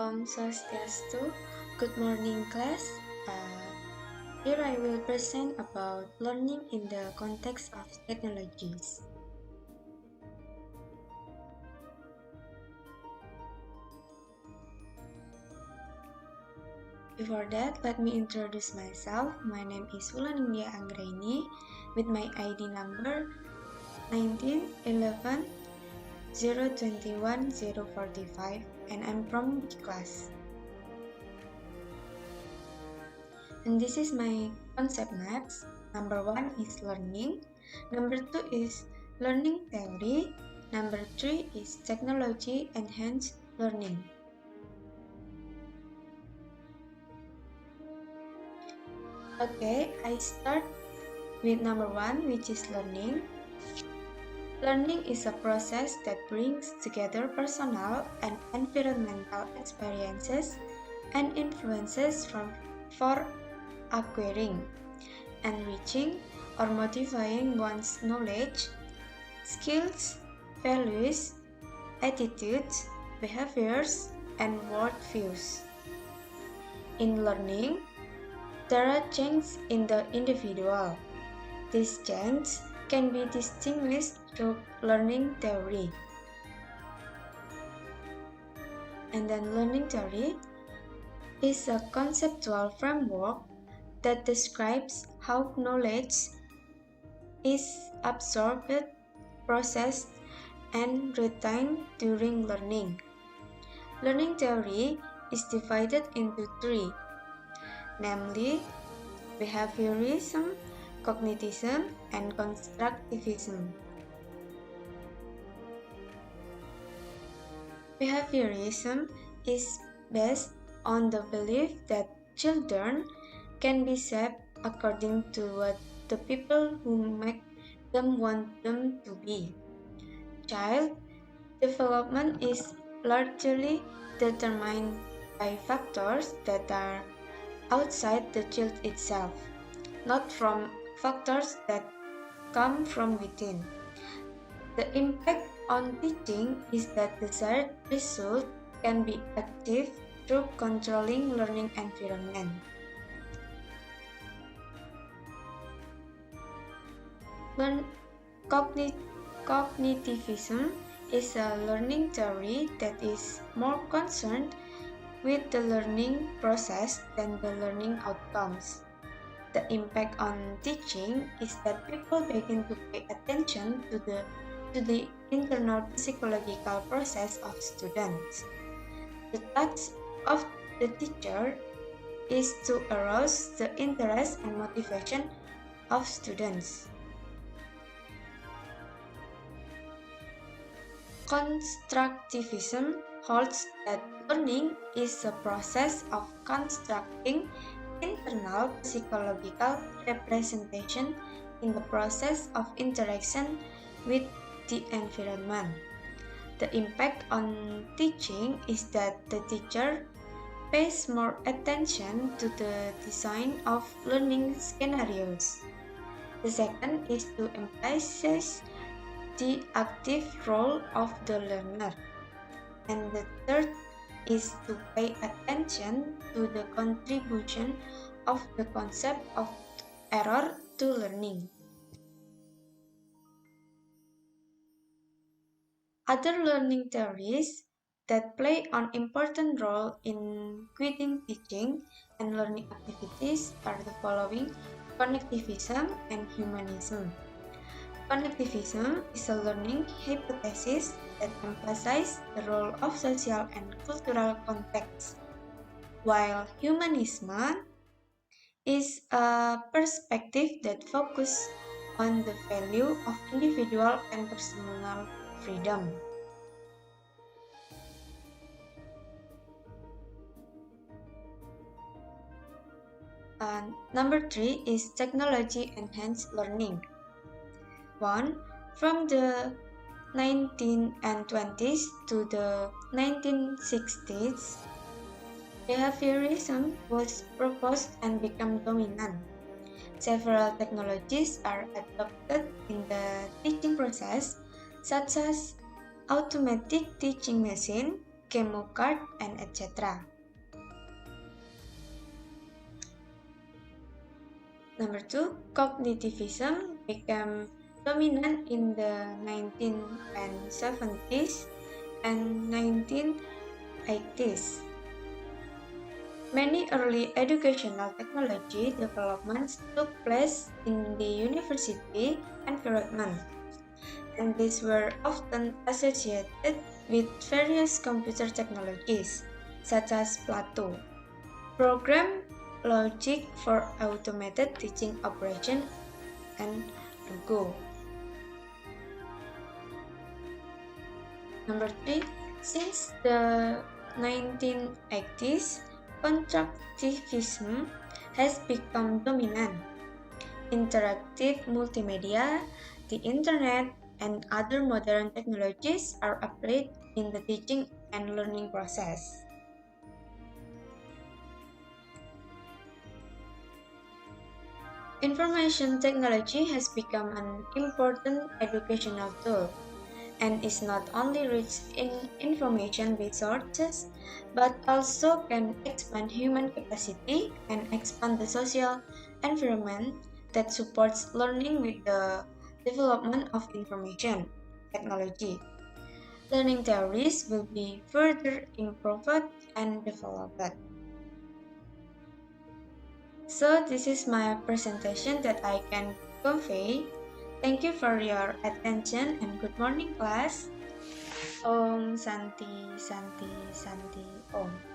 Om Swastiastu. Good morning, class. Here I will present about learning in the context of technologies. Before that, let me introduce myself. My name is Wulaningya Anggraini with my ID number 1911 021 045 and I'm from D class. And this is my concept maps. Number 1 is learning. Number 2 is learning theory. Number 3 is technology enhanced learning. Okay, I start with number 1, which is learning. Learning is a process that brings together personal and environmental experiences and influences for acquiring, enriching, or modifying one's knowledge, skills, values, attitudes, behaviors, and worldviews. In learning, there are changes in the individual. These changes can be distinguished through learning theory. And then learning theory is a conceptual framework that describes how knowledge is absorbed, processed, and retained during learning. Learning theory is divided into three, namely behaviorism, cognitism, and constructivism. Behaviorism is based on the belief that children can be shaped according to what the people who make them want them to be. Child development is largely determined by factors that are outside the child itself, not from factors that come from within. The impact on teaching is that desired result can be achieved through controlling learning environment. Cognitivism is a learning theory that is more concerned with the learning process than the learning outcomes. The impact on teaching is that people begin to pay attention to the internal psychological process of students. The task of the teacher is to arouse the interest and motivation of students. Constructivism holds that learning is a process of constructing internal psychological representation in the process of interaction with the environment. The impact on teaching is that the teacher pays more attention to the design of learning scenarios. The second is to emphasize the active role of the learner. And the third is to pay attention to the contribution of the concept of error to learning. Other learning theories that play an important role in guiding teaching and learning activities are the following: connectivism and humanism. Connectivism is a learning hypothesis that emphasizes the role of social and cultural context, while humanism is a perspective that focuses on the value of individual and personal freedom. And number 3 is technology enhanced learning. 1. From the 1920s to the 1960s, behaviorism was proposed and became dominant. Several technologies are adopted in the teaching process, such as automatic teaching machine, chemocard, and etc. Number 2, cognitivism became dominant in the 1970s and 1980s. Many early educational technology developments took place in the university environment, and these were often associated with various computer technologies, such as Plato, program logic for automated teaching operation, and Go. Number 3, since the 1980s, constructivism has become dominant. Interactive multimedia, the internet, and other modern technologies are applied in the teaching and learning process. Information technology has become an important educational tool and is not only rich in information resources but also can expand human capacity and expand the social environment that supports learning with the development of information technology. Learning theories will be further improved and developed. So this is my presentation that I can convey. Thank you for your attention and good morning class. Om Santi Santi Santi Om.